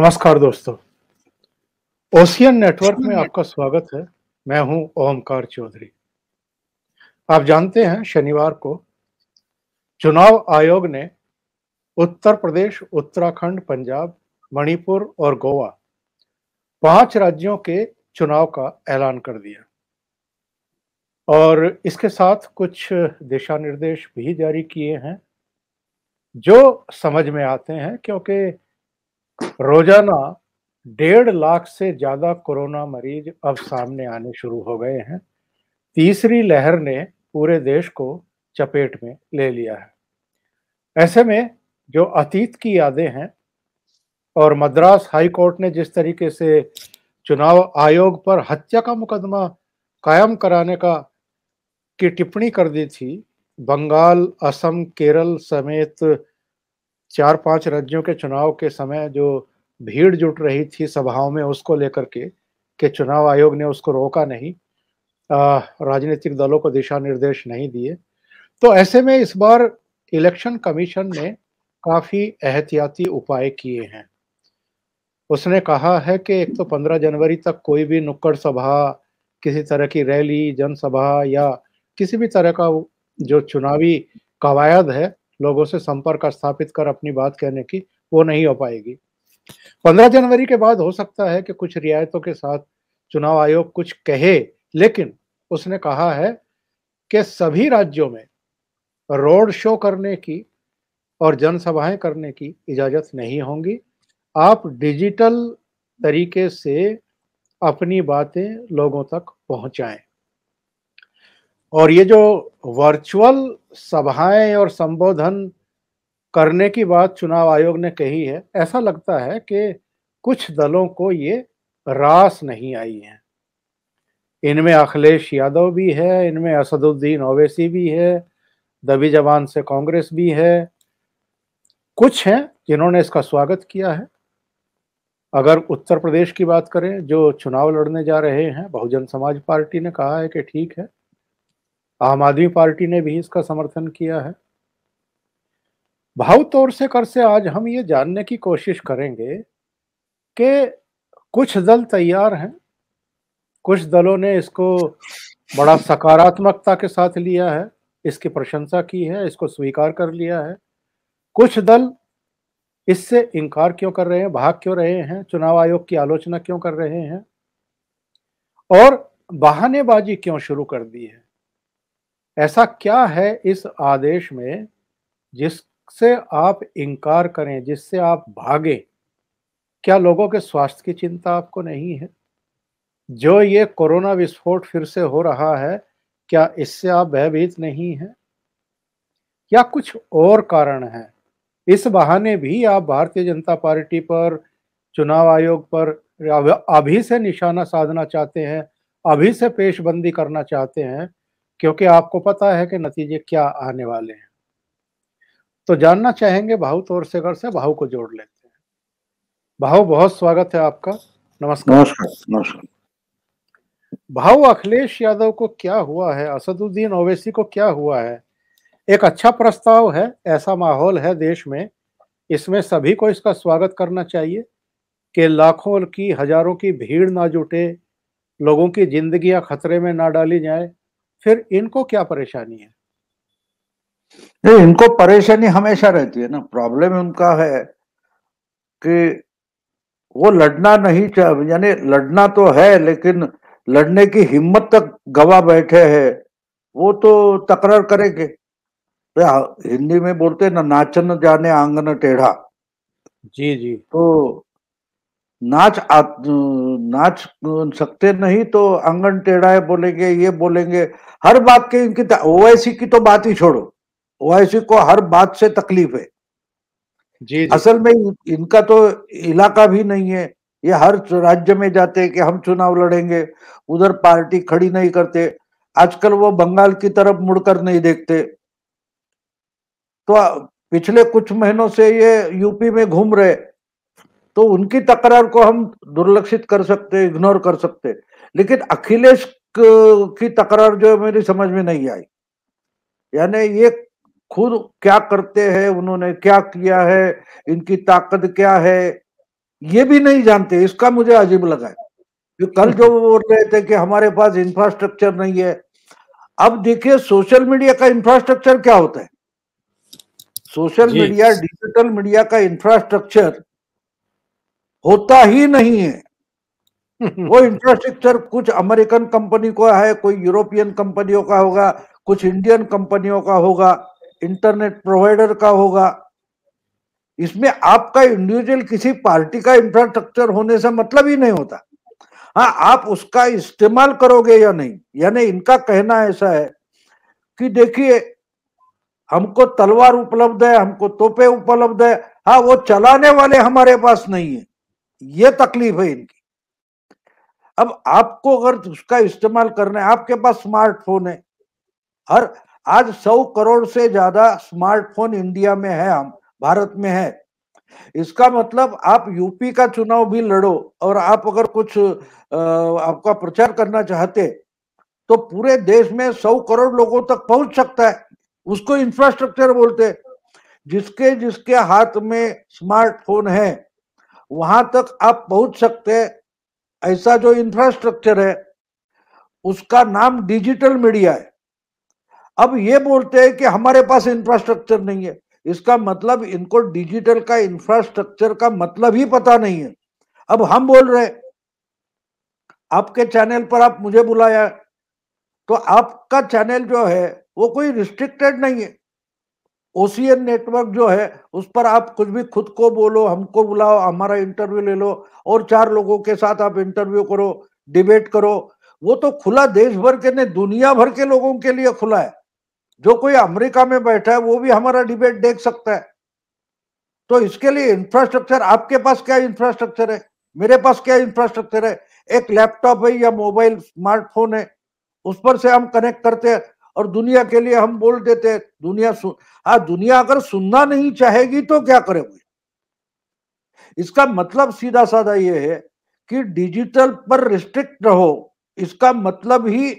नमस्कार दोस्तों। Ocean network में आपका स्वागत है। मैं हूं ओमकार चौधरी। आप जानते हैं शनिवार को चुनाव आयोग ने उत्तर प्रदेश, उत्तराखंड, पंजाब, मणिपुर और गोवा 5 राज्यों के चुनाव का ऐलान कर दिया और इसके साथ कुछ दिशा निर्देश भी जारी किए हैं जो समझ में आते हैं, क्योंकि रोजाना 1.5 लाख से ज्यादा कोरोना मरीज अब सामने आने शुरू हो गए हैं। तीसरी लहर ने पूरे देश को चपेट में ले लिया है। ऐसे में जो अतीत की यादें हैं और मद्रास हाई कोर्ट ने जिस तरीके से चुनाव आयोग पर हत्या का मुकदमा कायम कराने का की टिप्पणी कर दी थी, बंगाल, असम, केरल समेत 4-5 राज्यों के चुनाव के समय जो भीड़ जुट रही थी सभाओं में, उसको लेकर के कि चुनाव आयोग ने उसको रोका नहीं, राजनीतिक दलों को दिशा निर्देश नहीं दिए। तो ऐसे में इस बार इलेक्शन कमीशन ने काफी एहतियाती उपाय किए हैं। उसने कहा है कि एक तो 15 जनवरी तक कोई भी नुक्कड़ सभा, किसी तरह की रैली, जनसभा या किसी भी तरह का जो चुनावी कवायद है, लोगों से संपर्क स्थापित कर अपनी बात कहने की, वो नहीं हो पाएगी। 15 जनवरी के बाद हो सकता है कि कुछ रियायतों के साथ चुनाव आयोग कुछ कहे, लेकिन उसने कहा है कि सभी राज्यों में रोड शो करने की और जनसभाएं करने की इजाजत नहीं होगी। आप डिजिटल तरीके से अपनी बातें लोगों तक पहुंचाएं। और ये जो वर्चुअल सभाएं और संबोधन करने की बात चुनाव आयोग ने कही है, ऐसा लगता है कि कुछ दलों को ये रास नहीं आई है। इनमें अखिलेश यादव भी है, इनमें असदुद्दीन ओवैसी भी है, दबी जबान से कांग्रेस भी है। कुछ हैं जिन्होंने इसका स्वागत किया है। अगर उत्तर प्रदेश की बात करें, जो चुनाव लड़ने जा रहे हैं, बहुजन समाज पार्टी ने कहा है कि ठीक है। आम आदमी पार्टी ने भी इसका समर्थन किया है। भाव तौर से कर से आज हम ये जानने की कोशिश करेंगे कि कुछ दल तैयार हैं, कुछ दलों ने इसको बड़ा सकारात्मकता के साथ लिया है, इसकी प्रशंसा की है, इसको स्वीकार कर लिया है। कुछ दल इससे इनकार क्यों कर रहे हैं, भाग क्यों रहे हैं, चुनाव आयोग की आलोचना क्यों कर रहे हैं और बहानेबाजी क्यों शुरू कर दी है। ऐसा क्या है इस आदेश में जिससे आप इनकार करें, जिससे आप भागें? क्या लोगों के स्वास्थ्य की चिंता आपको नहीं है? जो ये कोरोना विस्फोट फिर से हो रहा है, क्या इससे आप भयभीत नहीं हैं? या कुछ और कारण है? इस बहाने भी आप भारतीय जनता पार्टी पर, चुनाव आयोग पर अभी से निशाना साधना चाहते हैं, अभी से पेशबंदी करना चाहते हैं, क्योंकि आपको पता है कि नतीजे क्या आने वाले हैं। तो जानना चाहेंगे भाऊ तोरसेकर से। भाऊ को जोड़ लेते हैं। भाऊ, बहुत स्वागत है आपका। नमस्कार। नमस्कार। नमस्कार भाऊ, अखिलेश यादव को क्या हुआ है, असदुद्दीन ओवैसी को क्या हुआ है? एक अच्छा प्रस्ताव है, ऐसा माहौल है देश में, इसमें सभी को इसका स्वागत करना चाहिए कि लाखों की, हजारों की भीड़ ना जुटे, लोगों की जिंदगियां खतरे में ना डाली जाए। फिर इनको क्या परेशानी है? नहीं, इनको परेशानी हमेशा रहती है ना। प्रॉब्लम उनका है कि वो लड़ना नहीं चाह, यानी लड़ना तो है लेकिन लड़ने की हिम्मत तक गवा बैठे हैं। वो तो तकरार करेंगे। हिंदी में बोलते हैं ना, नाचन जाने आंगन टेढ़ा। जी जी। तो नाच सकते नहीं तो आंगन टेढ़ा है बोलेंगे, ये बोलेंगे हर बात के। इनकी ओवैसी की तो बात ही छोड़ो, ओवैसी को हर बात से तकलीफ है। जी जी। असल में इनका तो इलाका भी नहीं है। ये हर राज्य में जाते हैं कि हम चुनाव लड़ेंगे, उधर पार्टी खड़ी नहीं करते। आजकल वो बंगाल की तरफ मुड़कर नहीं देखते। तो पिछले कुछ महीनों से ये यूपी में घूम रहे, तो उनकी तकरार को हम दुर्लक्षित कर सकते, इग्नोर कर सकते। लेकिन अखिलेश की तकरार जो मेरी समझ में नहीं आई। यानी ये खुद क्या करते हैं, उन्होंने क्या किया है, इनकी ताकत क्या है, ये भी नहीं जानते, इसका मुझे अजीब लगा है। कि कल जो वो बोल रहे थे कि हमारे पास इंफ्रास्ट्रक्चर नहीं है, अब देखिए सोशल मीडिया का इंफ्रास्ट्रक्चर क्या होता है। सोशल जी। मीडिया, डिजिटल मीडिया का इंफ्रास्ट्रक्चर होता ही नहीं है। वो इंफ्रास्ट्रक्चर कुछ अमेरिकन कंपनी को है, कोई यूरोपियन कंपनियों का होगा, कुछ इंडियन कंपनियों का होगा, इंटरनेट प्रोवाइडर का होगा। इसमें आपका इंडिविजुअल किसी पार्टी का इंफ्रास्ट्रक्चर होने से मतलब ही नहीं होता। हाँ, आप उसका इस्तेमाल करोगे या नहीं। यानी इनका कहना ऐसा है कि देखिए हमको तलवार उपलब्ध है, हमको तोपे उपलब्ध है, हाँ वो चलाने वाले हमारे पास नहीं है, ये तकलीफ है इनकी। अब आपको अगर उसका इस्तेमाल करना है, आपके पास स्मार्टफोन है, हर आज 100 करोड़ से ज्यादा स्मार्टफोन इंडिया में है, हम भारत में है। इसका मतलब आप यूपी का चुनाव भी लड़ो और आप अगर कुछ आपका प्रचार करना चाहते तो पूरे देश में 100 करोड़ लोगों तक पहुंच सकता है। उसको इंफ्रास्ट्रक्चर बोलते हैं। जिसके जिसके हाथ में स्मार्टफोन है वहां तक आप पहुंच सकते हैं। ऐसा जो इंफ्रास्ट्रक्चर है उसका नाम डिजिटल मीडिया है। अब ये बोलते हैं कि हमारे पास इंफ्रास्ट्रक्चर नहीं है, इसका मतलब इनको डिजिटल का इंफ्रास्ट्रक्चर का मतलब ही पता नहीं है। अब हम बोल रहे हैं, आपके चैनल पर आप मुझे बुलाया, तो आपका चैनल जो है वो कोई रिस्ट्रिक्टेड नहीं है। ओसीएन नेटवर्क जो है उस पर आप कुछ भी खुद को बोलो, हमको बुलाओ, हमारा इंटरव्यू ले लो और 4 लोगों के साथ आप इंटरव्यू करो, डिबेट करो। वो तो खुला देश भर के नहीं, दुनिया भर के लोगों के लिए खुला है। जो कोई अमेरिका में बैठा है वो भी हमारा डिबेट देख सकता है। तो इसके लिए इंफ्रास्ट्रक्चर, आपके पास क्या इंफ्रास्ट्रक्चर है, मेरे पास क्या इंफ्रास्ट्रक्चर है? एक लैपटॉप है या मोबाइल स्मार्टफोन है, उस पर से हम कनेक्ट करते हैं और दुनिया के लिए हम बोल देते हैं। दुनिया अगर सुनना नहीं चाहेगी तो क्या करेंगे? इसका मतलब सीधा साधा ये है कि डिजिटल पर रिस्ट्रिक्ट रहो। इसका मतलब ही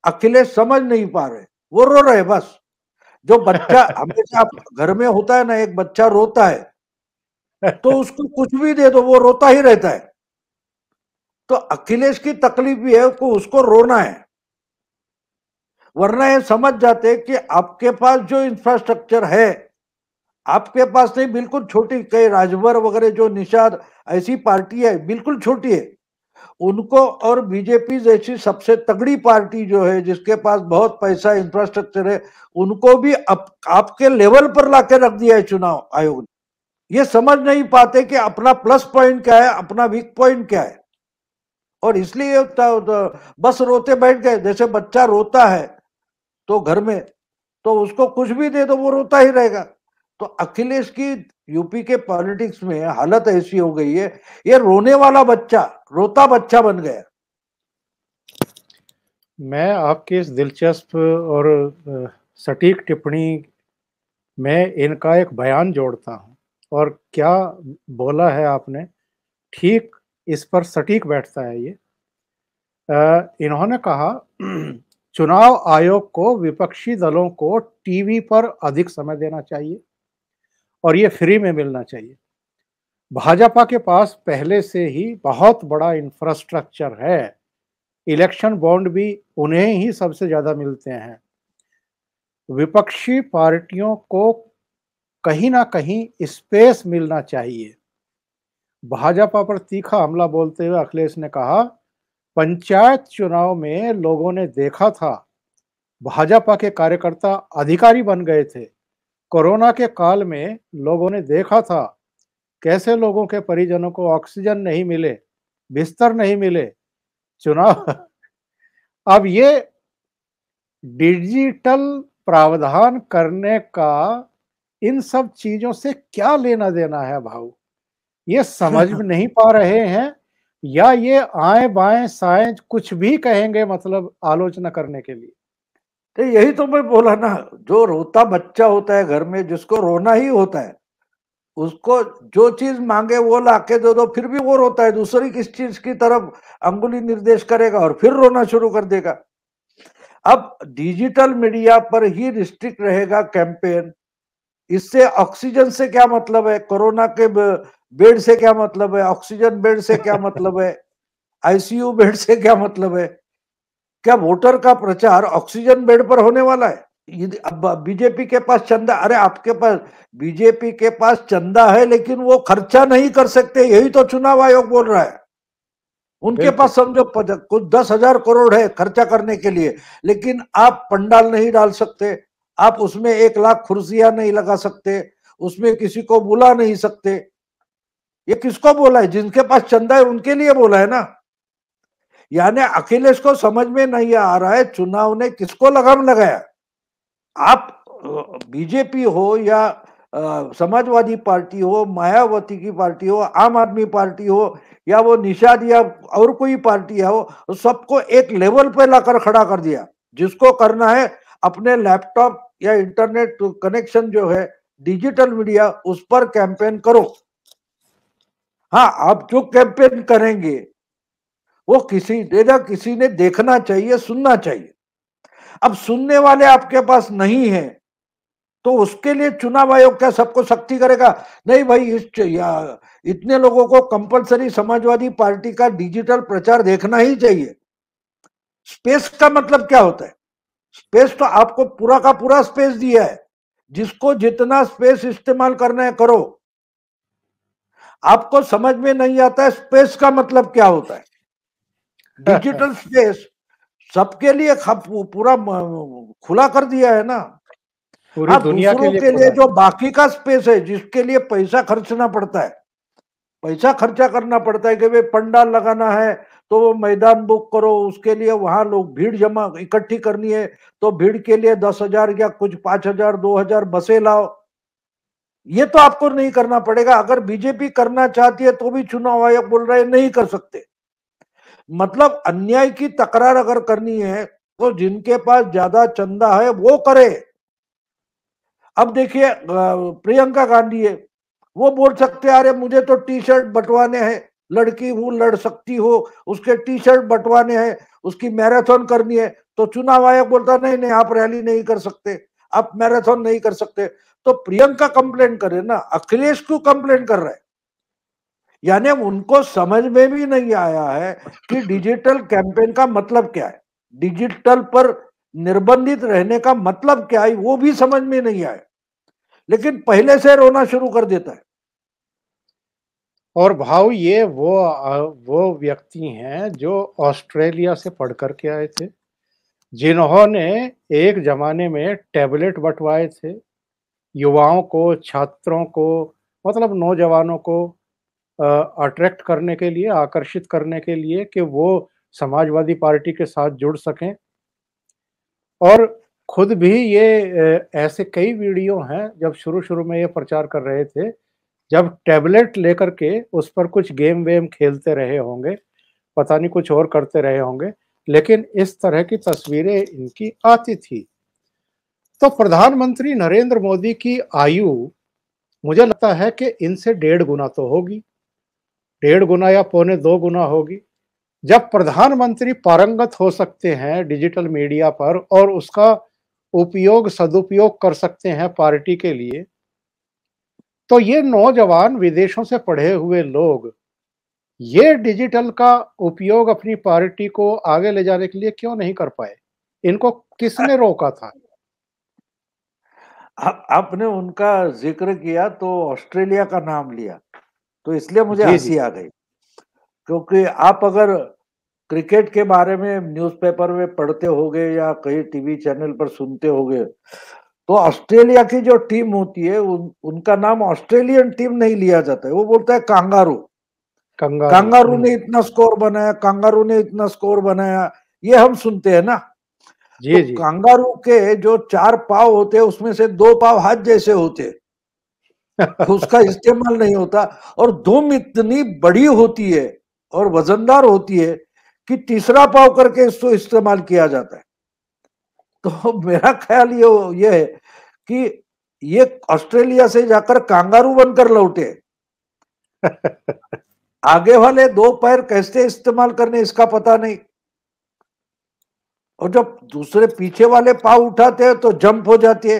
अखिलेश समझ नहीं पा रहे, वो रो रहे बस। जो बच्चा हमेशा घर में होता है ना, एक बच्चा रोता है तो उसको कुछ भी दे दो वो रोता ही रहता है। तो अखिलेश की तकलीफ भी है कि उसको रोना है, वरना ये समझ जाते कि आपके पास जो इंफ्रास्ट्रक्चर है, आपके पास नहीं, बिल्कुल छोटी, कई राजभर वगैरह जो निषाद ऐसी पार्टी है बिल्कुल छोटी है, उनको और बीजेपी जैसी सबसे तगड़ी पार्टी जो है जिसके पास बहुत पैसा इंफ्रास्ट्रक्चर है, उनको भी आपके लेवल पर लाके रख दिया है चुनाव आयोग ने। ये समझ नहीं पाते कि अपना प्लस पॉइंट क्या है, अपना वीक पॉइंट क्या है, और इसलिए बस रोते बैठ गए। जैसे बच्चा रोता है तो घर में, तो उसको कुछ भी दे दो वो रोता ही रहेगा। तो अखिलेश की यूपी के पॉलिटिक्स में हालत ऐसी हो गई है, ये रोने वाला बच्चा रोता बच्चा बन गया। मैं आपकी इस दिलचस्प और सटीक टिप्पणी में इनका एक बयान जोड़ता हूं, और क्या बोला है आपने, ठीक इस पर सटीक बैठता है ये। इन्होंने कहा चुनाव आयोग को विपक्षी दलों को टीवी पर अधिक समय देना चाहिए और ये फ्री में मिलना चाहिए। भाजपा के पास पहले से ही बहुत बड़ा इंफ्रास्ट्रक्चर है, इलेक्शन बॉन्ड भी उन्हें ही सबसे ज्यादा मिलते हैं। विपक्षी पार्टियों को कहीं ना कहीं स्पेस मिलना चाहिए। भाजपा पर तीखा हमला बोलते हुए अखिलेश ने कहा, पंचायत चुनाव में लोगों ने देखा था, भाजपा के कार्यकर्ता अधिकारी बन गए थे। कोरोना के काल में लोगों ने देखा था कैसे लोगों के परिजनों को ऑक्सीजन नहीं मिले, बिस्तर नहीं मिले। चुनाव अब ये डिजिटल प्रावधान करने का इन सब चीजों से क्या लेना देना है भाऊ? ये समझ में नहीं पा रहे हैं, या ये आए बाएं साएं कुछ भी कहेंगे मतलब आलोचना करने के लिए? तो यही तो मैं बोला ना, जो रोता बच्चा होता है घर में, जिसको रोना ही होता है, उसको जो चीज मांगे वो लाके दे दो, फिर भी वो रोता है, दूसरी किस चीज की तरफ अंगुली निर्देश करेगा और फिर रोना शुरू कर देगा। अब डिजिटल मीडिया पर ही रिस्ट्रिक्ट रहेगा कैंपेन। इससे ऑक्सीजन से क्या मतलब है? कोरोना के बेड से क्या मतलब है, ऑक्सीजन बेड से क्या मतलब है, आईसीयू बेड से क्या मतलब है? क्या वोटर का प्रचार ऑक्सीजन बेड पर होने वाला है? अब बीजेपी के पास चंदा, अरे आपके पास बीजेपी के पास चंदा है लेकिन वो खर्चा नहीं कर सकते, यही तो चुनाव आयोग बोल रहा है। उनके बिल्कुल। पास समझो कुछ 10,000 करोड़ है खर्चा करने के लिए, लेकिन आप पंडाल नहीं डाल सकते, आप उसमें 1 लाख कुर्सियां नहीं लगा सकते, उसमें किसी को बुला नहीं सकते। ये किसको बोला है? जिनके पास चंदा है उनके लिए बोला है ना। यानी अखिलेश को समझ में नहीं आ रहा है चुनाव ने किसको लगाम लगाया। आप बीजेपी हो या समाजवादी पार्टी हो, मायावती की पार्टी हो, आम आदमी पार्टी हो, या वो निषाद या और कोई पार्टी हो, सबको एक लेवल पे लाकर खड़ा कर दिया। जिसको करना है अपने लैपटॉप या इंटरनेट कनेक्शन जो है, डिजिटल मीडिया, उस पर कैंपेन करो। हाँ, आप जो कैंपेन करेंगे वो किसी ने देखना चाहिए, सुनना चाहिए। अब सुनने वाले आपके पास नहीं है तो उसके लिए चुनाव आयोग क्या सबको सख्ती करेगा? नहीं भाई, इतने लोगों को कंपलसरी समाजवादी पार्टी का डिजिटल प्रचार देखना ही चाहिए। स्पेस का मतलब क्या होता है? स्पेस तो आपको पूरा का पूरा स्पेस दिया है, जिसको जितना स्पेस इस्तेमाल करना है करो। आपको समझ में नहीं आता है स्पेस का मतलब क्या होता है। डिजिटल स्पेस सबके लिए पूरा खुला कर दिया है ना। पूरी हाँ, दुनिया के दूसरों लिए के खुला लिए है। जो बाकी का स्पेस है, जिसके लिए पैसा खर्चना पड़ता है, पैसा खर्चा करना पड़ता है कि भाई पंडाल लगाना है तो वो मैदान बुक करो, उसके लिए वहां लोग भीड़ जमा इकट्ठी करनी है, तो भीड़ के लिए 10,000 या कुछ 5,000 2,000 बसें लाओ। ये तो आपको नहीं करना पड़ेगा। अगर बीजेपी करना चाहती है तो भी चुनाव आयोग बोल रहे नहीं कर सकते। मतलब अन्याय की तकरार अगर करनी है तो जिनके पास ज्यादा चंदा है वो करे। अब देखिए प्रियंका गांधी है, वो बोल सकते हैं अरे मुझे तो टी शर्ट बंटवाने हैं, लड़की हूं लड़ सकती हो, उसके टी शर्ट बंटवाने हैं, उसकी मैराथन करनी है। तो चुनाव आयोग बोलता नहीं नहीं, आप रैली नहीं कर सकते, आप मैराथन नहीं कर सकते। तो प्रियंका कंप्लेन करे ना, अखिलेश क्यों कंप्लेन कर रहे हैं? यानी उनको समझ में भी नहीं आया है कि डिजिटल कैंपेन का मतलब क्या है, डिजिटल पर निर्बंधित रहने का मतलब क्या है, वो भी समझ में नहीं आया, लेकिन पहले से रोना शुरू कर देता है। और भाव ये वो व्यक्ति हैं जो ऑस्ट्रेलिया से पढ़ कर के आए थे, जिन्होंने एक जमाने में टैबलेट बंटवाए थे युवाओं को, छात्रों को, मतलब नौजवानों को अट्रैक्ट करने के लिए, आकर्षित करने के लिए कि वो समाजवादी पार्टी के साथ जुड़ सकें। और खुद भी ये ऐसे कई वीडियो हैं जब शुरू-शुरू में ये प्रचार कर रहे थे, जब टैबलेट लेकर के उस पर कुछ गेम वेम खेलते रहे होंगे, पता नहीं कुछ और करते रहे होंगे, लेकिन इस तरह की तस्वीरें इनकी आती थी। तो प्रधानमंत्री नरेंद्र मोदी की आयु मुझे लगता है कि इनसे 1.5 गुना तो होगी, 1.5 गुना या पौने 2 गुना होगी। जब प्रधानमंत्री पारंगत हो सकते हैं डिजिटल मीडिया पर और उसका उपयोग, सदुपयोग कर सकते हैं पार्टी के लिए, तो ये नौजवान विदेशों से पढ़े हुए लोग ये डिजिटल का उपयोग अपनी पार्टी को आगे ले जाने के लिए क्यों नहीं कर पाए? इनको किसने रोका था? आपने उनका जिक्र किया तो ऑस्ट्रेलिया का नाम लिया, तो इसलिए मुझे जी, जी। हंसी आ गई। क्योंकि आप अगर क्रिकेट के बारे में न्यूज़पेपर में पढ़ते होगे या कहीं टीवी चैनल पर सुनते होगे, तो ऑस्ट्रेलिया की जो टीम होती है उनका नाम ऑस्ट्रेलियन टीम नहीं लिया जाता है, वो बोलता है कांगारू। कंगारू। कांगारू ने इतना स्कोर बनाया, कांगारू ने इतना स्कोर बनाया, ये हम सुनते हैं ना। तो जी, जी। कांगारू के जो 4 पाँव होते हैं उसमें से 2 पाँव हाथ जैसे होते हैं, उसका इस्तेमाल नहीं होता। और दुम इतनी बड़ी होती है और वजनदार होती है कि तीसरा पाँव करके इसको इस्तेमाल किया जाता है। तो मेरा ख्याल ये है कि ये ऑस्ट्रेलिया से जाकर कांगारू बनकर लौटे। आगे वाले 2 पैर कैसे इस्तेमाल करने इसका पता नहीं, और जब दूसरे पीछे वाले पाँव उठाते हैं तो जंप हो जाती है।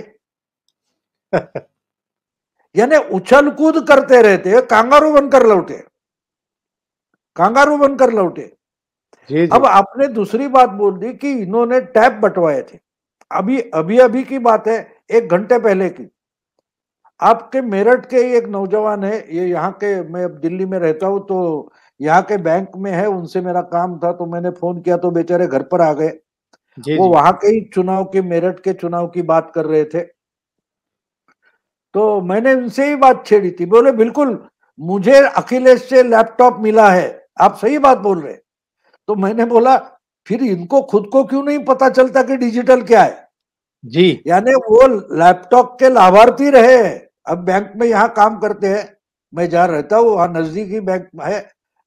यानी उछल कूद करते रहते, कांगारू बनकर लौटे, कांगारू बनकर लौटे। जी अब जी आपने दूसरी बात बोल दी कि इन्होंने टैब बंटवाए थे। अभी अभी अभी की बात है, 1 घंटे पहले की। आपके मेरठ के एक नौजवान है, ये यहाँ के, मैं अब दिल्ली में रहता हूँ तो यहाँ के बैंक में है, उनसे मेरा काम था तो मैंने फोन किया तो बेचारे घर पर आ गए। जी वो जी वहां के ही चुनाव के, मेरठ के चुनाव की बात कर रहे थे। तो मैंने उनसे ही बात छेड़ी थी, बोले बिल्कुल मुझे अखिलेश से लैपटॉप मिला है, आप सही बात बोल रहे। तो मैंने बोला फिर इनको खुद को क्यों नहीं पता चलता कि डिजिटल क्या है? जी यानी वो लैपटॉप के लाभार्थी रहे हैं। अब बैंक में यहाँ काम करते हैं, मैं जहाँ रहता हूँ वहां नजदीकी बैंक है,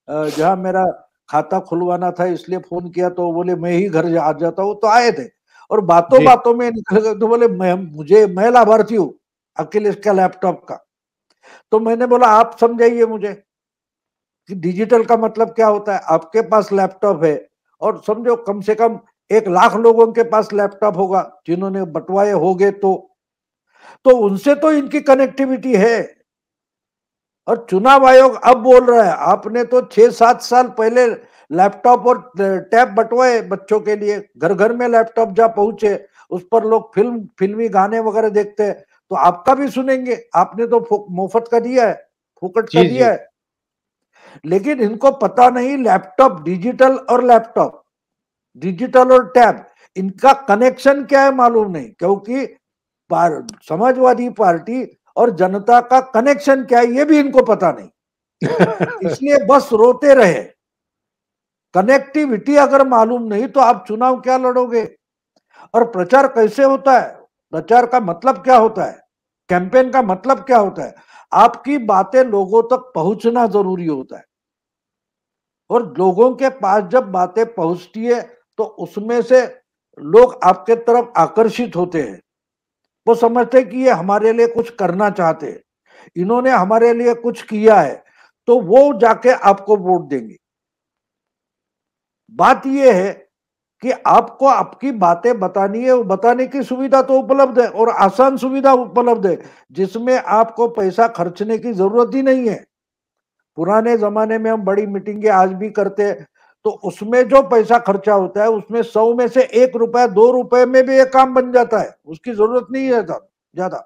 जहाँ मेरा खाता खुलवाना था इसलिए फोन किया तो बोले मैं ही घर आ जाता हूँ, तो आए थे। और बातों जी बातों में निकल गए तो बोले मैं लाभार्थी हूँ अखिलेश का लैपटॉप का। तो मैंने बोला आप समझाइए मुझे कि डिजिटल का मतलब क्या होता है। आपके पास लैपटॉप है और समझो कम से कम 1 लाख लोगों के पास लैपटॉप होगा जिन्होंने बंटवाए होंगे, तो उनसे तो इनकी कनेक्टिविटी है। और चुनाव आयोग अब बोल रहा है आपने तो 6-7 साल पहले लैपटॉप और टैब बंटवाए बच्चों के लिए, घर घर में लैपटॉप जा पहुंचे, उस पर लोग फिल्मी गाने वगैरह देखते हैं, तो आपका भी सुनेंगे, आपने तो मुफ्त का दिया है, फुकट का जी जी दिया है। लेकिन इनको पता नहीं लैपटॉप डिजिटल और लैपटॉप, डिजिटल और टैब, इनका कनेक्शन क्या है मालूम नहीं, क्योंकि समाजवादी पार्टी और जनता का कनेक्शन क्या है ये भी इनको पता नहीं, इसलिए बस रोते रहे। कनेक्टिविटी अगर मालूम नहीं तो आप चुनाव क्या लड़ोगे? और प्रचार कैसे होता है? प्रचार का मतलब क्या होता है? कैंपेन का मतलब क्या होता है? आपकी बातें लोगों तक पहुंचना जरूरी होता है। और लोगों के पास जब बातें पहुंचती है तो उसमें से लोग आपके तरफ आकर्षित होते हैं। वो समझते हैं कि ये हमारे लिए कुछ करना चाहते हैं, इन्होंने हमारे लिए कुछ किया है, तो वो जाके आपको वोट देंगे। बात यह है कि आपको आपकी बातें बतानी है, वो बताने की सुविधा तो उपलब्ध है और आसान सुविधा उपलब्ध है, जिसमें आपको पैसा खर्चने की जरूरत ही नहीं है। पुराने जमाने में हम बड़ी मीटिंगें आज भी करते हैं तो उसमें जो पैसा खर्चा होता है उसमें 100 में से 1 रुपया 2 रुपए में भी एक काम बन जाता है, उसकी जरूरत नहीं है ज्यादा।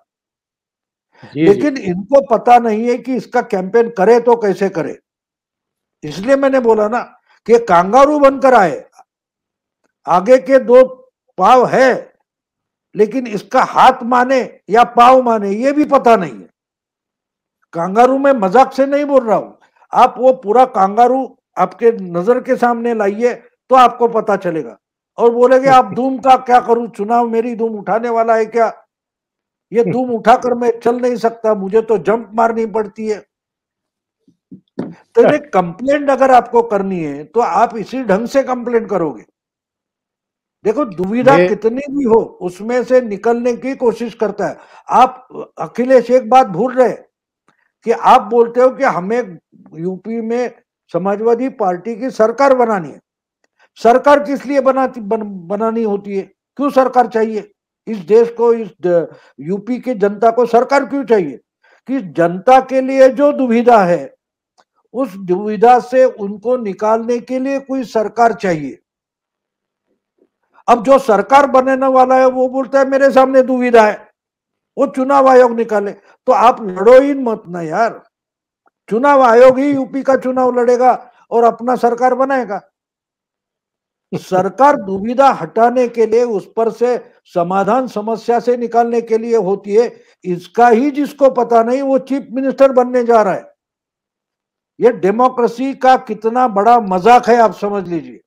जी जी लेकिन इनको पता नहीं है कि इसका कैंपेन करे तो कैसे करे। इसलिए मैंने बोला ना कि कांगारू बनकर आए, आगे के 2 पाव है लेकिन इसका हाथ माने या पाव माने ये भी पता नहीं है। कांगारू में मजाक से नहीं बोल रहा हूं, आप वो पूरा कांगारू आपके नजर के सामने लाइए तो आपको पता चलेगा। और बोलेगे आप धूम का क्या करूं, चुनाव मेरी धूम उठाने वाला है क्या? ये धूम उठाकर मैं चल नहीं सकता, मुझे तो जंप मारनी पड़ती है। तो ये कंप्लेंट अगर आपको करनी है तो आप इसी ढंग से कंप्लेंट करोगे। देखो दुविधा ये कितनी भी हो उसमें से निकलने की कोशिश करता है। आप अखिलेश एक बात भूल रहे कि आप बोलते हो कि हमें यूपी में समाजवादी पार्टी की सरकार बनानी है। सरकार किस लिए बनानी होती है? क्यों सरकार चाहिए? इस देश को, इस यूपी की जनता को सरकार क्यों चाहिए? कि जनता के लिए जो दुविधा है उस दुविधा से उनको निकालने के लिए कोई सरकार चाहिए। अब जो सरकार बनने वाला है वो बोलता है मेरे सामने दुविधा है, वो चुनाव आयोग निकाले। तो आप लड़ो ही मत ना यार, चुनाव आयोग ही यूपी का चुनाव लड़ेगा और अपना सरकार बनाएगा। सरकार दुविधा हटाने के लिए, उस पर से समाधान समस्या से निकालने के लिए होती है। इसका ही जिसको पता नहीं वो चीफ मिनिस्टर बनने जा रहा है। ये डेमोक्रेसी का कितना बड़ा मजाक है आप समझ लीजिए।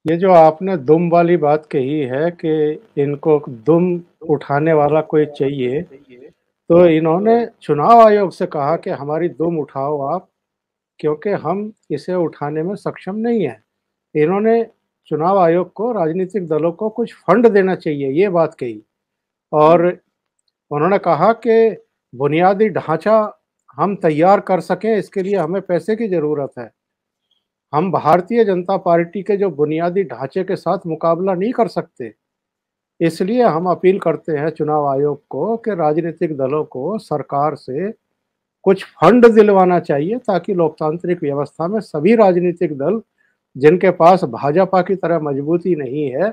ये जो आपने दुम वाली बात कही है कि इनको दुम उठाने वाला कोई चाहिए, तो इन्होंने चुनाव आयोग से कहा कि हमारी दुम उठाओ आप, क्योंकि हम इसे उठाने में सक्षम नहीं हैं। इन्होंने चुनाव आयोग को, राजनीतिक दलों को कुछ फंड देना चाहिए, ये बात कही। और उन्होंने कहा कि बुनियादी ढांचा हम तैयार कर सकें इसके लिए हमें पैसे की ज़रूरत है। हम भारतीय जनता पार्टी के जो बुनियादी ढांचे के साथ मुकाबला नहीं कर सकते, इसलिए हम अपील करते हैं चुनाव आयोग को कि राजनीतिक दलों को सरकार से कुछ फंड दिलवाना चाहिए ताकि लोकतांत्रिक व्यवस्था में सभी राजनीतिक दल जिनके पास भाजपा की तरह मजबूती नहीं है,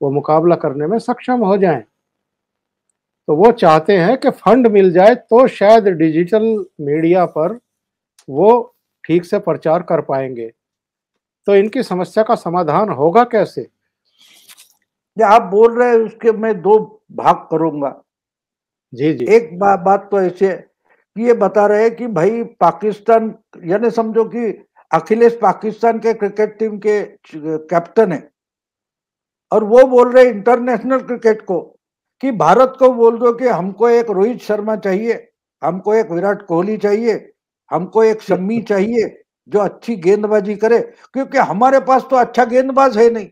वो मुकाबला करने में सक्षम हो जाएं। तो वो चाहते हैं कि फंड मिल जाए तो शायद डिजिटल मीडिया पर वो ठीक से प्रचार कर पाएंगे। तो इनकी समस्या का समाधान होगा कैसे? जो आप बोल रहे हैं उसके मैं दो भाग करूंगा। जी जी। एक बात तो ऐसे है कि ये बता रहे हैं कि भाई पाकिस्तान, यानी समझो कि अखिलेश पाकिस्तान के क्रिकेट टीम के कैप्टन है, और वो बोल रहे इंटरनेशनल क्रिकेट को कि भारत को बोल दो कि हमको एक रोहित शर्मा चाहिए, हमको एक विराट कोहली चाहिए, हमको एक शम्मी चाहिए जो अच्छी गेंदबाजी करे, क्योंकि हमारे पास तो अच्छा गेंदबाज है नहीं।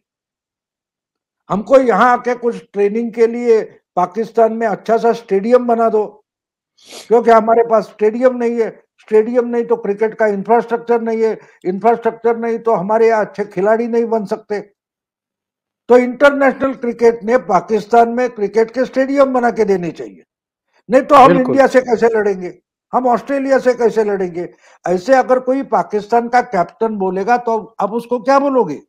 हमको यहाँ आके कुछ ट्रेनिंग के लिए पाकिस्तान में अच्छा सा स्टेडियम बना दो, क्योंकि हमारे पास स्टेडियम नहीं है। स्टेडियम नहीं तो क्रिकेट का इंफ्रास्ट्रक्चर नहीं है, इंफ्रास्ट्रक्चर नहीं तो हमारे यहाँ अच्छे खिलाड़ी नहीं बन सकते। तो इंटरनेशनल क्रिकेट ने पाकिस्तान में क्रिकेट के स्टेडियम बना के देने चाहिए। नहीं तो हम बिल्कुल। इंडिया से कैसे लड़ेंगे, हम ऑस्ट्रेलिया से कैसे लड़ेंगे? ऐसे अगर कोई पाकिस्तान का कैप्टन बोलेगा तो आप उसको क्या बोलोगे?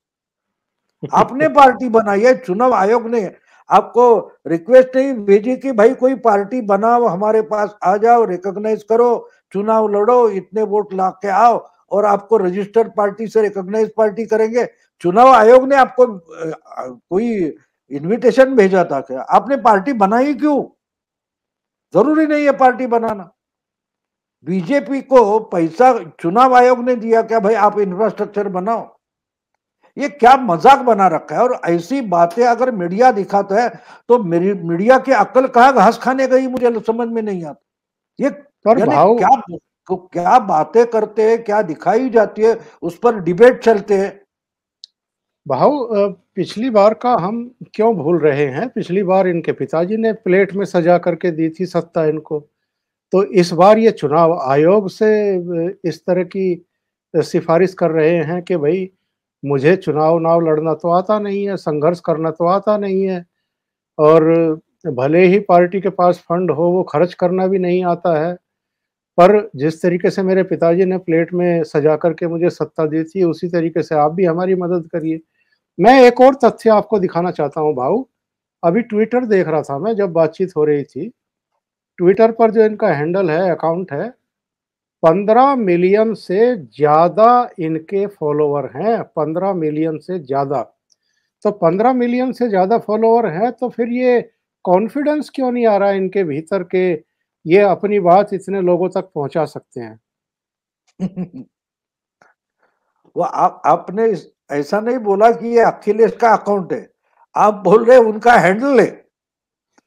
आपने पार्टी बनाई है, चुनाव आयोग ने आपको रिक्वेस्ट नहीं भेजी कि भाई कोई पार्टी बनाओ, हमारे पास आ जाओ, रिकॉग्नाइज करो, चुनाव लड़ो, इतने वोट ला के आओ और आपको रजिस्टर्ड पार्टी से रिकॉग्नाइज पार्टी करेंगे। चुनाव आयोग ने आपको कोई इनविटेशन भेजा था क्या? आपने पार्टी बनाई क्यों? जरूरी नहीं है पार्टी बनाना। बीजेपी को पैसा चुनाव आयोग ने दिया क्या भाई आप इंफ्रास्ट्रक्चर बनाओ? ये क्या मजाक बना रखा है। और ऐसी बातें अगर मीडिया दिखाता है तो मेरी मीडिया की अक्ल कहाँ घास खाने गई, मुझे समझ में नहीं आता। ये पर यानी भाव क्या बातें करते हैं, क्या दिखाई जाती है, उस पर डिबेट चलते हैं। भाव पिछली बार का हम क्यों भूल रहे हैं? पिछली बार इनके पिताजी ने प्लेट में सजा करके दी थी सत्ता इनको। तो इस बार ये चुनाव आयोग से इस तरह की सिफारिश कर रहे हैं कि भाई मुझे चुनाव लड़ना तो आता नहीं है, संघर्ष करना तो आता नहीं है, और भले ही पार्टी के पास फंड हो वो खर्च करना भी नहीं आता है। पर जिस तरीके से मेरे पिताजी ने प्लेट में सजा करके मुझे सत्ता दी थी, उसी तरीके से आप भी हमारी मदद करिए। मैं एक और तथ्य आपको दिखाना चाहता हूँ भाऊ। अभी ट्विटर देख रहा था मैं जब बातचीत हो रही थी। ट्विटर पर जो इनका हैंडल है, अकाउंट है, 15 मिलियन से ज़्यादा इनके फॉलोवर हैं, 15 मिलियन से ज़्यादा। तो 15 मिलियन से ज़्यादा फॉलोवर हैं, तो फिर ये कॉन्फिडेंस क्यों नहीं आ रहा है इनके भीतर के ये अपनी बात इतने लोगों तक पहुँचा सकते हैं? वो आपने ऐसा नहीं बोला कि ये अखिलेश का अकाउंट है, आप बोल रहे उनका हैंडल है,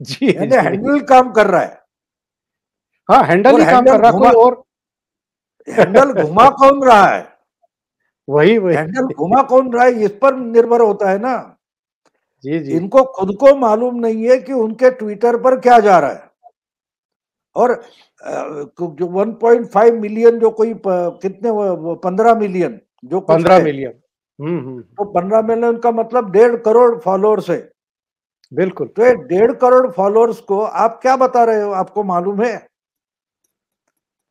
जी, यानी जी। हैंडल काम कर रहा है। हाँ, हैंडल और ही काम कर रहा है, कोई और हैंडल घुमा कौन रहा है? वही, वही। हैंडल घुमा कौन रहा है, इस पर निर्भर होता है ना। जी, जी। इनको खुद को मालूम नहीं है कि उनके ट्विटर पर क्या जा रहा है। और जो 1.5 मिलियन जो कोई कितने 15 मिलियन जो कुछ 15 है, मिलियन। तो 15 मिलियन का मतलब 1.5 करोड़ फॉलोअर्स है। बिल्कुल। तो ये 1.5 करोड़ फॉलोअर्स को आप क्या बता रहे हो, आपको मालूम है?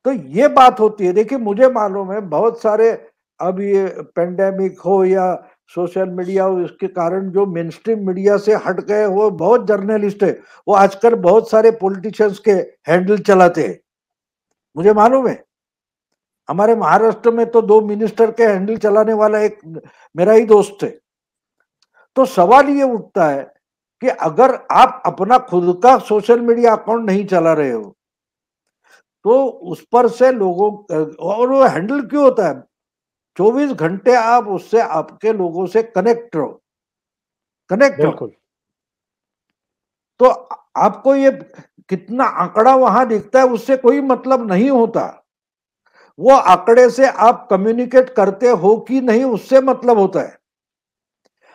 तो ये बात होती है। देखिए मुझे मालूम है बहुत सारे, अब ये पेंडेमिक हो या सोशल मीडिया हो, इसके कारण जो मेन स्ट्रीम मीडिया से हट गए वो बहुत जर्नलिस्ट है, वो आजकल बहुत सारे पॉलिटिशियंस के हैंडल चलाते हैं, मुझे मालूम है। हमारे महाराष्ट्र में तो 2 मिनिस्टर के हैंडल चलाने वाला एक मेरा ही दोस्त है। तो सवाल ये उठता है कि अगर आप अपना खुद का सोशल मीडिया अकाउंट नहीं चला रहे हो तो उस पर से लोगों, और वो हैंडल क्यों होता है? 24 घंटे आप उससे आपके लोगों से कनेक्ट रहो। बिल्कुल। तो आपको ये कितना आंकड़ा वहां दिखता है उससे कोई मतलब नहीं होता। वो आंकड़े से आप कम्युनिकेट करते हो कि नहीं उससे मतलब होता है।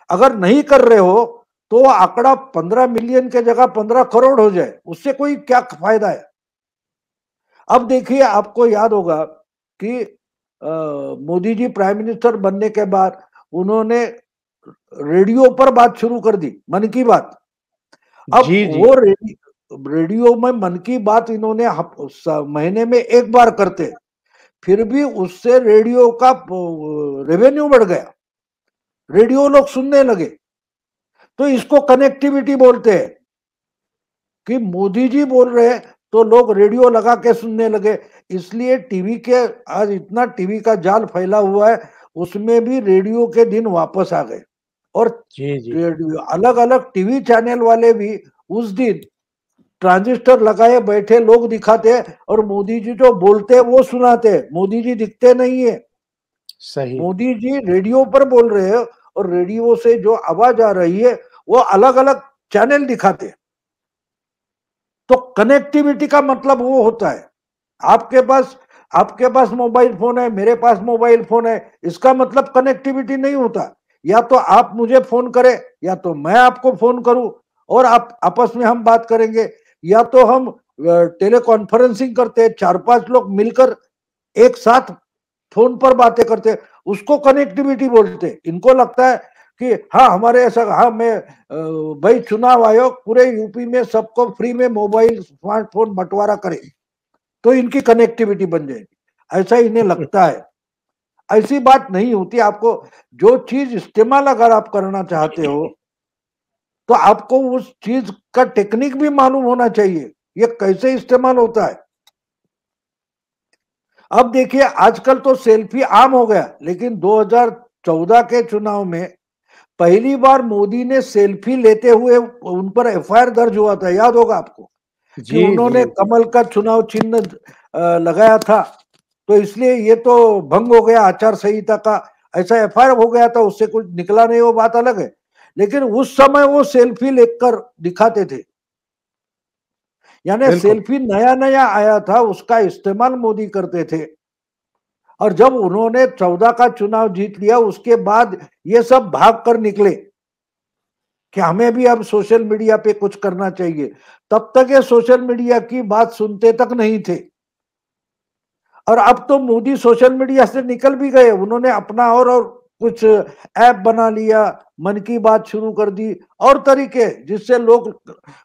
अगर नहीं कर रहे हो तो वो आंकड़ा 15 मिलियन के जगह 15 करोड़ हो जाए, उससे कोई क्या फायदा है? अब देखिए आपको याद होगा कि मोदी जी प्राइम मिनिस्टर बनने के बाद उन्होंने रेडियो पर बात शुरू कर दी, मन की बात। अब जी जी। वो रेडियो में मन की बात इन्होंने महीने में एक बार करते, फिर भी उससे रेडियो का रेवेन्यू बढ़ गया, रेडियो लोग सुनने लगे। तो इसको कनेक्टिविटी बोलते हैं कि मोदी जी बोल रहे हैं तो लोग रेडियो लगा के सुनने लगे। इसलिए टीवी के आज इतना टीवी का जाल फैला हुआ है, उसमें भी रेडियो के दिन वापस आ गए। और जी जी। अलग अलग टीवी चैनल वाले भी उस दिन ट्रांजिस्टर लगाए बैठे लोग दिखाते हैं और मोदी जी जो बोलते हैं वो सुनाते हैं। मोदी जी दिखते नहीं है, सही। मोदी जी रेडियो पर बोल रहे हैं और रेडियो से जो आवाज आ रही है वो अलग अलग चैनल दिखाते हैं। तो कनेक्टिविटी का मतलब वो होता है, आपके पास मोबाइल फोन है, मेरे पास मोबाइल फोन है, इसका मतलब कनेक्टिविटी नहीं होता। या तो आप मुझे फोन करें या तो मैं आपको फोन करूं और आप आपस में हम बात करेंगे, या तो हम टेली कॉन्फ्रेंसिंग करते हैं, 4-5 लोग मिलकर एक साथ फोन पर बातें करते हैं, उसको कनेक्टिविटी बोलते हैं। इनको लगता है कि हाँ हमारे ऐसा, हाँ मैं भाई चुनाव आयोग पूरे यूपी में सबको फ्री में मोबाइल स्मार्टफोन बंटवारा करे तो इनकी कनेक्टिविटी बन जाएगी, ऐसा इन्हें लगता है। ऐसी बात नहीं होती। आपको जो चीज इस्तेमाल अगर आप करना चाहते हो तो आपको उस चीज का टेक्निक भी मालूम होना चाहिए, ये कैसे इस्तेमाल होता है। अब देखिए आजकल तो सेल्फी आम हो गया, लेकिन 2014 के चुनाव में पहली बार मोदी ने सेल्फी लेते हुए उन पर एफआईआर दर्ज हुआ था, याद होगा आपको, कि जी उन्होंने जी। कमल का चुनाव चिन्ह लगाया था, तो इसलिए ये तो भंग हो गया आचार संहिता का, ऐसा एफआईआर हो गया था, उससे कुछ निकला नहीं, वो बात अलग है। लेकिन उस समय वो सेल्फी लेकर दिखाते थे, यानी बिल्कुल। सेल्फी नया नया आया था, उसका इस्तेमाल मोदी करते थे। और जब उन्होंने 14 का चुनाव जीत लिया उसके बाद ये सब भाग कर निकले कि हमें भी अब सोशल मीडिया पे कुछ करना चाहिए। तब तक ये सोशल मीडिया की बात सुनते तक नहीं थे, और अब तो मोदी सोशल मीडिया से निकल भी गए, उन्होंने अपना और कुछ ऐप बना लिया, मन की बात शुरू कर दी और तरीके जिससे लोग,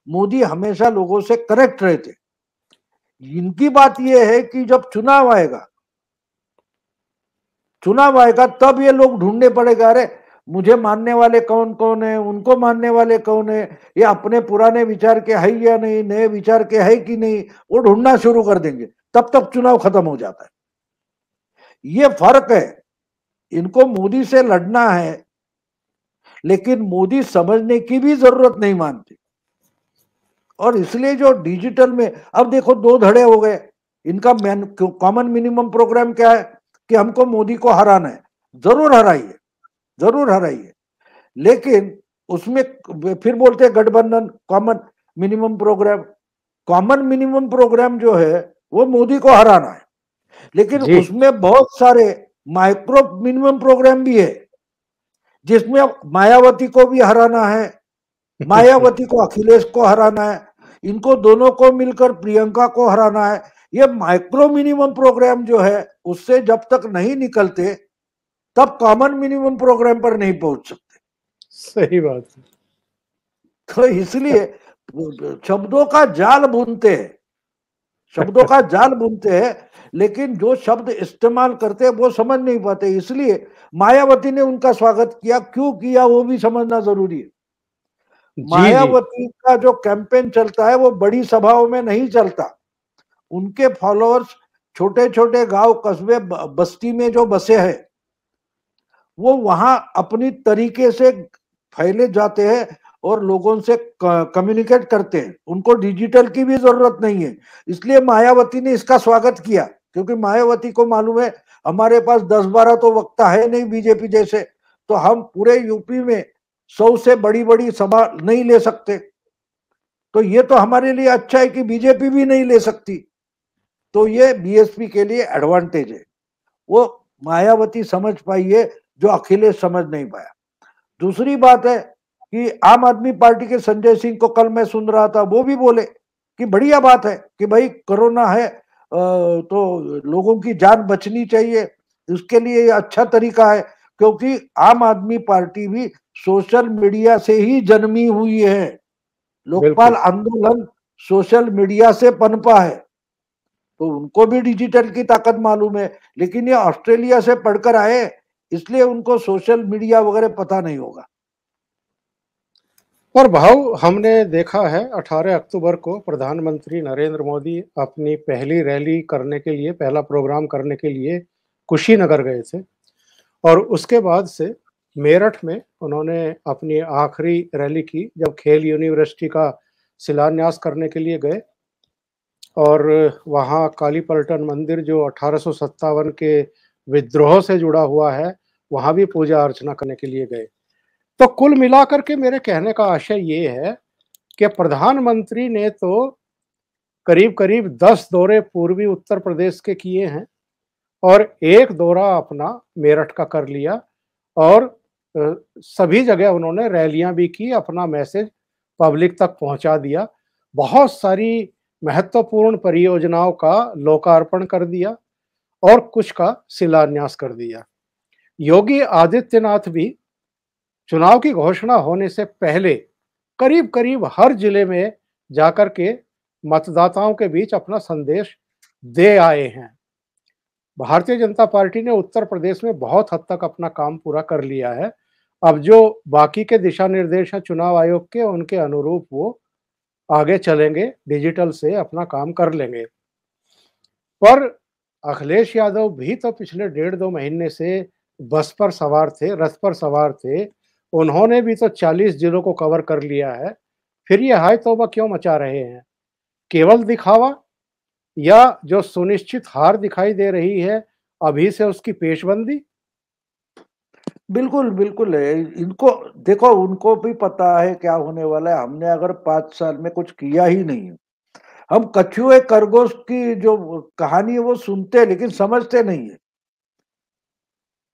मोदी हमेशा लोगों से कनेक्ट रहते। इनकी बात यह है कि जब चुनाव आएगा तब ये लोग ढूंढने पड़ेगा, अरे मुझे मानने वाले कौन कौन है, उनको मानने वाले कौन है, ये अपने पुराने विचार के है या नहीं, नए विचार के है कि नहीं, वो ढूंढना शुरू कर देंगे, तब तक चुनाव खत्म हो जाता है। ये फर्क है। इनको मोदी से लड़ना है, लेकिन मोदी समझने की भी जरूरत नहीं मानते। और इसलिए जो डिजिटल में अब देखो दो धड़े हो गए। इनका कॉमन मिनिमम प्रोग्राम क्या है कि हमको मोदी को हराना है, जरूर हराइए, जरूर हराइए, लेकिन उसमें फिर बोलते हैं गठबंधन common minimum programme. Common minimum programme जो है वो मोदी को हराना है, लेकिन जी। उसमें बहुत सारे माइक्रो मिनिमम प्रोग्राम भी है, जिसमें मायावती को भी हराना है, मायावती को अखिलेश को हराना है, इनको दोनों को मिलकर प्रियंका को हराना है। ये माइक्रो मिनिमम प्रोग्राम जो है उससे जब तक नहीं निकलते तब कॉमन मिनिमम प्रोग्राम पर नहीं पहुंच सकते। सही बात है। तो इसलिए शब्दों का जाल बुनते हैं, शब्दों का जाल बुनते हैं, लेकिन जो शब्द इस्तेमाल करते हैं वो समझ नहीं पाते। इसलिए मायावती ने उनका स्वागत किया, क्यों किया वो भी समझना जरूरी है। जी जी। मायावती का जो कैंपेन चलता है वो बड़ी सभाओं में नहीं चलता। उनके फॉलोअर्स छोटे छोटे गांव कस्बे बस्ती में जो बसे हैं वो वहां अपनी तरीके से फैले जाते हैं और लोगों से कम्युनिकेट करते हैं, उनको डिजिटल की भी जरूरत नहीं है। इसलिए मायावती ने इसका स्वागत किया, क्योंकि मायावती को मालूम है हमारे पास 10-12 तो वक्ता है नहीं बीजेपी जैसे, तो हम पूरे यूपी में 100 से बड़ी बड़ी सभा नहीं ले सकते, तो ये तो हमारे लिए अच्छा है कि बीजेपी भी नहीं ले सकती, तो ये बीएसपी के लिए एडवांटेज है। वो मायावती समझ पाई है जो अखिलेश समझ नहीं पाया। दूसरी बात है कि आम आदमी पार्टी के संजय सिंह को कल मैं सुन रहा था, वो भी बोले कि बढ़िया बात है कि भाई कोरोना है तो लोगों की जान बचनी चाहिए, उसके लिए ये अच्छा तरीका है, क्योंकि आम आदमी पार्टी भी सोशल मीडिया से ही जन्मी हुई है। लोकपाल आंदोलन सोशल मीडिया से पनपा है, तो उनको भी डिजिटल की ताकत मालूम है, लेकिन ये ऑस्ट्रेलिया से पढ़कर आए, इसलिए उनको सोशल मीडिया वगैरह पता नहीं होगा। और भाव हमने देखा है 18 अक्टूबर को प्रधानमंत्री नरेंद्र मोदी अपनी पहली रैली करने के लिए, पहला प्रोग्राम करने के लिए कुशीनगर गए थे, और उसके बाद से मेरठ में उन्होंने अपनी आखिरी रैली की, जब खेल यूनिवर्सिटी का शिलान्यास करने के लिए गए, और वहाँ काली पलटन मंदिर जो 1857 के विद्रोह से जुड़ा हुआ है, वहाँ भी पूजा अर्चना करने के लिए गए। तो कुल मिलाकर के मेरे कहने का आशय ये है कि प्रधानमंत्री ने तो करीब-करीब 10 दौरे पूर्वी उत्तर प्रदेश के किए हैं, और एक दौरा अपना मेरठ का कर लिया, और सभी जगह उन्होंने रैलियां भी की, अपना मैसेज पब्लिक तक पहुंचा दिया। बहुत सारी महत्वपूर्ण परियोजनाओं का लोकार्पण कर दिया, और कुछ का शिलान्यास कर दिया। योगी आदित्यनाथ भी चुनाव की घोषणा होने से पहले करीब-करीब हर जिले में जाकर के मतदाताओं के बीच अपना संदेश दे आए हैं। भारतीय जनता पार्टी ने उत्तर प्रदेश में बहुत हद तक अपना काम पूरा कर लिया है। अब जो बाकी के दिशा निर्देश हैं चुनाव आयोग के, उनके अनुरूप वो आगे चलेंगे, डिजिटल से अपना काम कर लेंगे। पर अखिलेश यादव भी तो पिछले 1.5-2 महीने से बस पर सवार थे, रथ पर सवार थे। उन्होंने भी तो 40 जिलों को कवर कर लिया है। फिर ये हाय तौबा क्यों मचा रहे हैं? केवल दिखावा, या जो सुनिश्चित हार दिखाई दे रही है अभी से उसकी पेशबंदी? बिल्कुल, बिल्कुल है। इनको देखो, उनको भी पता है क्या होने वाला है। हमने अगर 5 साल में कुछ किया ही नहीं है, हम कछुए खरगोश की जो कहानी है वो सुनते हैं लेकिन समझते नहीं है।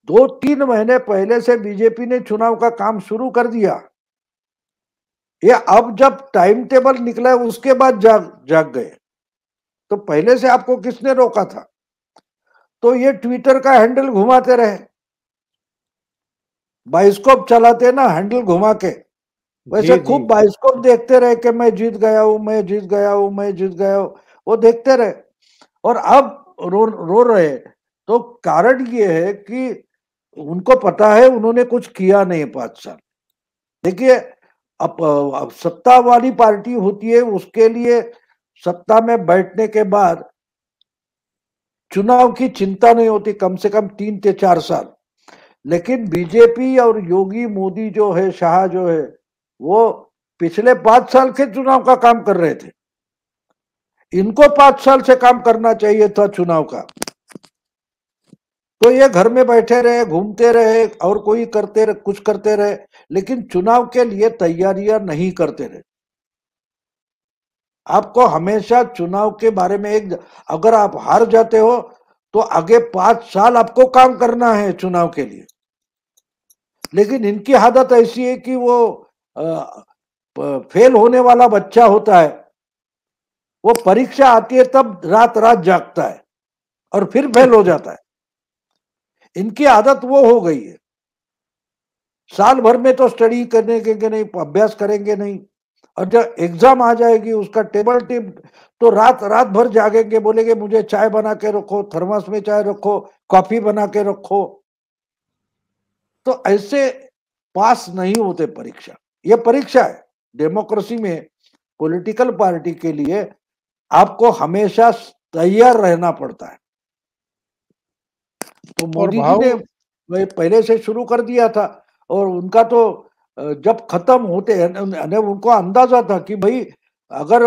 2-3 महीने पहले से बीजेपी ने चुनाव का काम शुरू कर दिया। ये अब जब टाइम टेबल निकला है उसके बाद जाग गए, तो पहले से आपको किसने रोका था? तो ये ट्विटर का हैंडल घुमाते रहे, बायोस्कोप चलाते ना हैंडल घुमा के, वैसे जी, खूब जी। बायोस्कोप देखते रहे कि मैं जीत गया हूं, मैं जीत गया हूं, मैं जीत गया हूं, वो देखते रहे, और अब रो रहे। तो कारण ये है कि उनको पता है उन्होंने कुछ किया नहीं 5 साल। देखिए, अब सत्ता वाली पार्टी होती है, उसके लिए सत्ता में बैठने के बाद चुनाव की चिंता नहीं होती, कम से कम 3 से 4 साल। लेकिन बीजेपी और योगी मोदी जो है, शाह जो है, वो पिछले 5 साल के चुनाव का काम कर रहे थे। इनको 5 साल से काम करना चाहिए था चुनाव का, तो ये घर में बैठे रहे, घूमते रहे, और कोई करते रहे, कुछ करते रहे, लेकिन चुनाव के लिए तैयारियां नहीं करते रहे। आपको हमेशा चुनाव के बारे में अगर आप हार जाते हो तो आगे 5 साल आपको काम करना है चुनाव के लिए। लेकिन इनकी आदत ऐसी है कि वो फेल होने वाला बच्चा होता है, वो परीक्षा आती है तब रात रात जागता है और फिर फेल हो जाता है। इनकी आदत वो हो गई है, साल भर में तो स्टडी करने के नहीं, अभ्यास करेंगे नहीं, और जब एग्जाम आ जाएगी उसका टेबल टिप, तो रात रात भर जागेंगे, बोलेंगे मुझे चाय बना के रखो, थर्मस में चाय रखो, कॉफी बना के रखो। तो ऐसे पास नहीं होते परीक्षा। ये परीक्षा है डेमोक्रेसी में। पॉलिटिकल पार्टी के लिए आपको हमेशा तैयार रहना पड़ता है। तो और मोदी जी ने भाव वही पहले से शुरू कर दिया था, और उनका तो जब खत्म होते हैं उनको अंदाजा था कि भाई अगर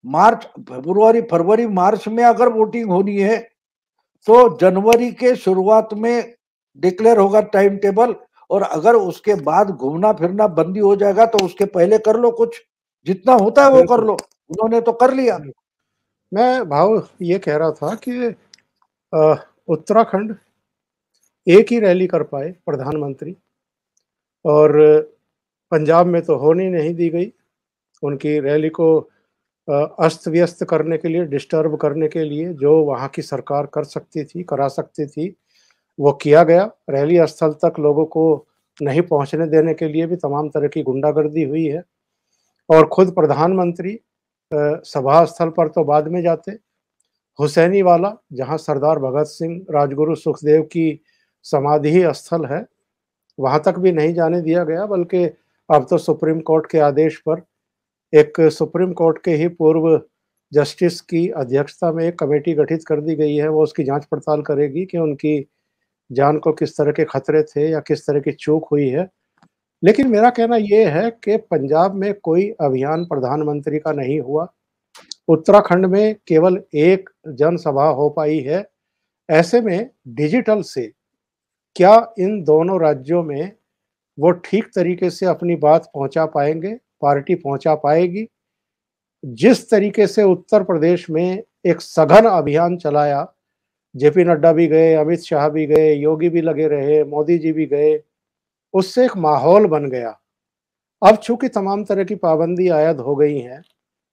मार्च फरवरी मार्च में अगर वोटिंग होनी है तो जनवरी के शुरुआत में डिक्लेयर होगा टाइम टेबल, और अगर उसके बाद घूमना फिरना बंदी हो जाएगा तो उसके पहले कर लो, कुछ जितना होता है वो कर बिल्कुल, लो। उन्होंने तो कर लिया। बिल्कुल। मैं भाव ये कह रहा था कि उत्तराखंड एक ही रैली कर पाए प्रधानमंत्री, और पंजाब में तो होने नहीं दी गई। उनकी रैली को अस्त व्यस्त करने के लिए, डिस्टर्ब करने के लिए जो वहाँ की सरकार कर सकती थी, करा सकती थी, वो किया गया। रैली स्थल तक लोगों को नहीं पहुँचने देने के लिए भी तमाम तरह की गुंडागर्दी हुई है। और खुद प्रधानमंत्री सभा स्थल पर तो बाद में जाते। हुसैनी वाला, जहाँ सरदार भगत सिंह, राजगुरु सुखदेव की समाधि स्थल है, वहाँ तक भी नहीं जाने दिया गया, बल्कि अब तो सुप्रीम कोर्ट के आदेश पर एक सुप्रीम कोर्ट के ही पूर्व जस्टिस की अध्यक्षता में एक कमेटी गठित कर दी गई है। वो उसकी जांच पड़ताल करेगी कि उनकी जान को किस तरह के खतरे थे या किस तरह की चूक हुई है। लेकिन मेरा कहना ये है कि पंजाब में कोई अभियान प्रधानमंत्री का नहीं हुआ। उत्तराखंड में केवल एक जनसभा हो पाई है। ऐसे में डिजिटल से क्या इन दोनों राज्यों में वो ठीक तरीके से अपनी बात पहुंचा पाएंगे, पार्टी पहुंचा पाएगी? जिस तरीके से उत्तर प्रदेश में एक सघन अभियान चलाया, जेपी नड्डा भी गए, अमित शाह भी गए, योगी भी लगे रहे, मोदी जी भी गए, उससे एक माहौल बन गया। अब चूंकि तमाम तरह की पाबंदी आयद हो गई हैं,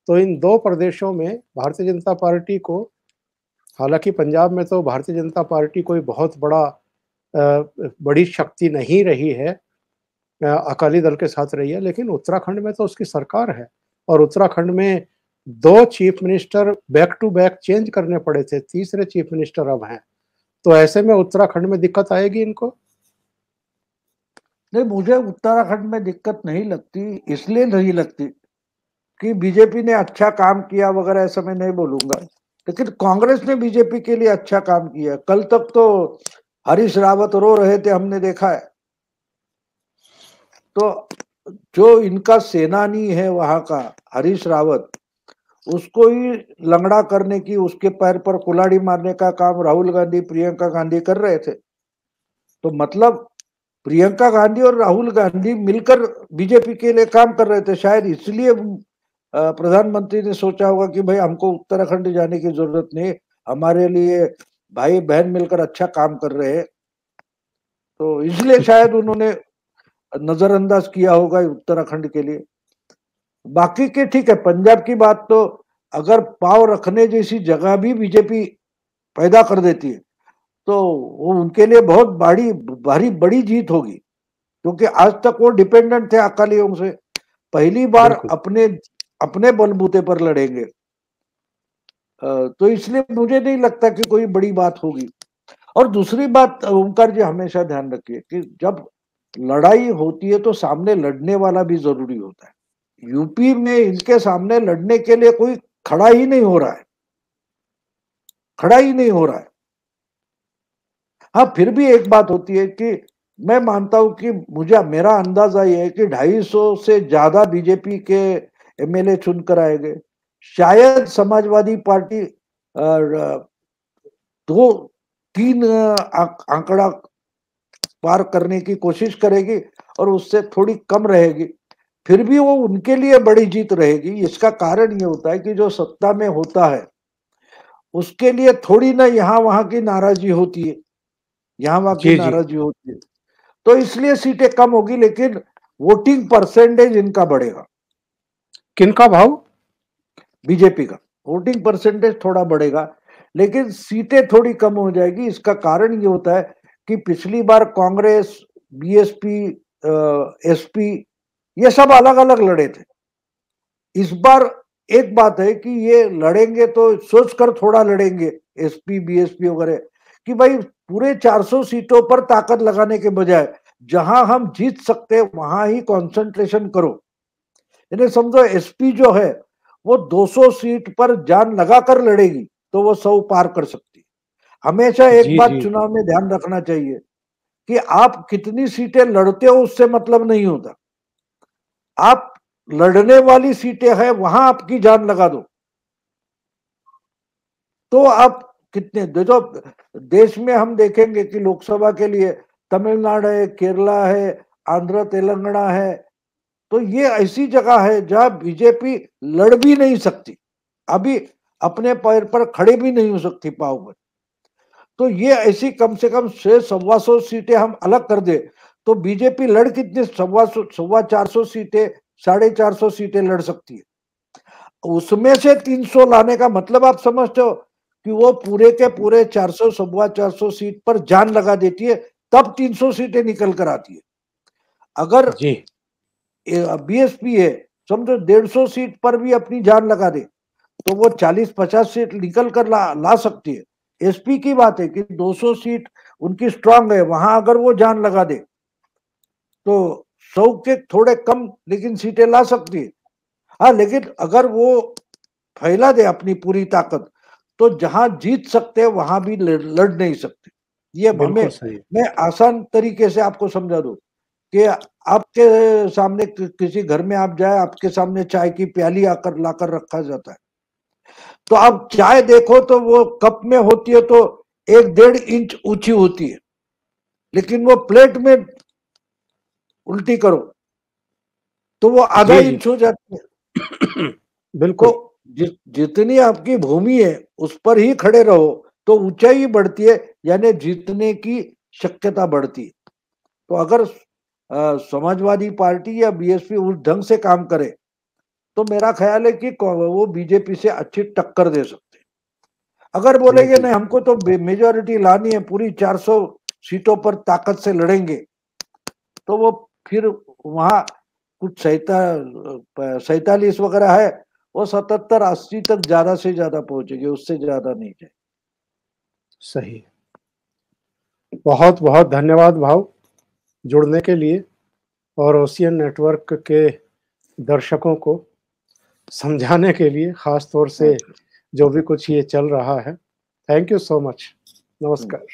तो इन दो प्रदेशों में भारतीय जनता पार्टी को, हालांकि पंजाब में तो भारतीय जनता पार्टी कोई बहुत बड़ी शक्ति नहीं रही है, अकाली दल के साथ रही है, लेकिन उत्तराखंड में तो उसकी सरकार है और उत्तराखंड में 2 chief minister back to back change करने पड़े थे, तीसरे चीफ मिनिस्टर अब हैं। तो ऐसे में उत्तराखंड में दिक्कत आएगी इनको? नहीं, मुझे उत्तराखंड में दिक्कत नहीं लगती, इसलिए नहीं लगती कि बीजेपी ने अच्छा काम किया वगैरह, ऐसा मैं नहीं बोलूंगा, लेकिन कांग्रेस ने बीजेपी के लिए अच्छा काम किया। कल तक तो हरीश रावत रो रहे थे, हमने देखा है। तो जो इनका सेनानी है वहां का हरीश रावत, उसको ही लंगड़ा करने की, उसके पैर पर कुल्हाड़ी मारने का काम राहुल गांधी, प्रियंका गांधी कर रहे थे। तो मतलब प्रियंका गांधी और राहुल गांधी मिलकर बीजेपी के लिए काम कर रहे थे। शायद इसलिए प्रधानमंत्री ने सोचा होगा कि भाई हमको उत्तराखंड जाने की जरूरत नहीं, हमारे लिए भाई बहन मिलकर अच्छा काम कर रहे हैं। तो इसलिए शायद उन्होंने नजरअंदाज किया होगा उत्तराखंड के लिए। बाकी के ठीक है, पंजाब की बात तो अगर पाव रखने जैसी जगह भी बीजेपी पैदा कर देती है तो वो उनके लिए बहुत भारी बड़ी जीत होगी, क्योंकि आज तक वो डिपेंडेंट थे अकालियों से। पहली बार अपने अपने बलबूते पर लड़ेंगे। तो इसलिए मुझे नहीं लगता कि कोई बड़ी बात होगी। और दूसरी बात ओमकार जी हमेशा ध्यान रखिए कि जब लड़ाई होती है तो सामने लड़ने वाला भी जरूरी होता है। यूपी में इनके सामने लड़ने के लिए कोई खड़ा ही नहीं हो रहा है, खड़ा ही नहीं हो रहा है। हाँ, फिर भी एक बात होती है कि मैं मानता हूं कि मेरा अंदाजा ये है कि 250 से ज्यादा बीजेपी के एमएलए चुनकर आएंगे। शायद समाजवादी पार्टी 2-3 आंकड़ा पार करने की कोशिश करेगी और उससे थोड़ी कम रहेगी, फिर भी वो उनके लिए बड़ी जीत रहेगी। इसका कारण ये होता है कि जो सत्ता में होता है उसके लिए थोड़ी ना यहाँ वहां की नाराजगी होती है, यहाँ वहां की नाराजगी होती है, तो इसलिए सीटें कम होगी, लेकिन वोटिंग परसेंटेज इनका बढ़ेगा। किनका भाव? बीजेपी का वोटिंग परसेंटेज थोड़ा बढ़ेगा, लेकिन सीटें थोड़ी कम हो जाएगी। इसका कारण ये होता है कि पिछली बार कांग्रेस, बीएसपी, एसपी ये सब अलग अलग लड़े थे। इस बार एक बात है कि ये लड़ेंगे तो सोचकर थोड़ा लड़ेंगे, एसपी बीएसपी वगैरह, कि भाई पूरे 400 सीटों पर ताकत लगाने के बजाय जहां हम जीत सकते हैं वहां ही कंसंट्रेशन करो। यानी समझो एसपी जो है वो 200 सीट पर जान लगाकर लड़ेगी तो वो 100 पार कर सकती है। हमेशा एक बात चुनाव में ध्यान रखना चाहिए कि आप कितनी सीटें लड़ते हो उससे मतलब नहीं होता, आप लड़ने वाली सीटें हैं वहां आपकी जान लगा दो तो आप कितने देखो। देश में हम देखेंगे कि लोकसभा के लिए तमिलनाडु है, केरला है, आंध्र तेलंगाना है, तो ये ऐसी जगह है जहां बीजेपी लड़ भी नहीं सकती, अभी अपने पैर पर खड़े भी नहीं हो सकती पाव पर। तो ये ऐसी कम से कम 100-125 सीटें हम अलग कर दे तो बीजेपी लड़ कितने 450 सीटें, 450 सीटें लड़ सकती है। उसमें से 300 लाने का मतलब आप समझते हो कि वो पूरे के पूरे 400-450 सीट पर जान लगा देती है, तब 300 सीटें निकल कर आती है। अगर बीएसपी है समझो 150 सीट पर भी अपनी जान लगा दे तो वो 40-50 सीट निकल कर ला सकती है। एसपी की बात है कि 200 सीट उनकी स्ट्रांग है, वहां अगर वो जान लगा दे तो 100 के थोड़े कम लेकिन सीटें ला सकती है। हाँ, लेकिन अगर वो फैला दे अपनी पूरी ताकत तो जहां जीत सकते हैं वहां भी लड़ नहीं सकते। ये हमें, मैं आसान तरीके से आपको समझा दूं कि आपके सामने किसी घर में आप जाए, आपके सामने चाय की प्याली आकर लाकर रखा जाता है, तो आप चाय देखो तो वो कप में होती है तो 1-1.5 इंच ऊंची होती है, लेकिन वो प्लेट में उल्टी करो तो वो आधा इंच हो जाती है। बिल्कुल। तो जितनी आपकी भूमि है उस पर ही खड़े रहो तो ऊंचाई बढ़ती है, यानी जीतने की शक्यता बढ़ती है। तो अगर समाजवादी पार्टी या बीएसपी उस ढंग से काम करे तो मेरा ख्याल है कि वो बीजेपी से अच्छी टक्कर दे सकते हैं। अगर बोलेंगे नहीं हमको तो मेजोरिटी लानी है, पूरी 400 सीटों पर ताकत से लड़ेंगे, तो वो फिर वहां कुछ 47 वगैरह है, वो 77-80 तक ज्यादा से ज्यादा पहुंचेगी, उससे ज्यादा नहीं जाए। सही। बहुत बहुत धन्यवाद भाव जुड़ने के लिए और ओशियन नेटवर्क के दर्शकों को समझाने के लिए, खास तौर से जो भी कुछ ये चल रहा है। Thank you so much. नमस्कार।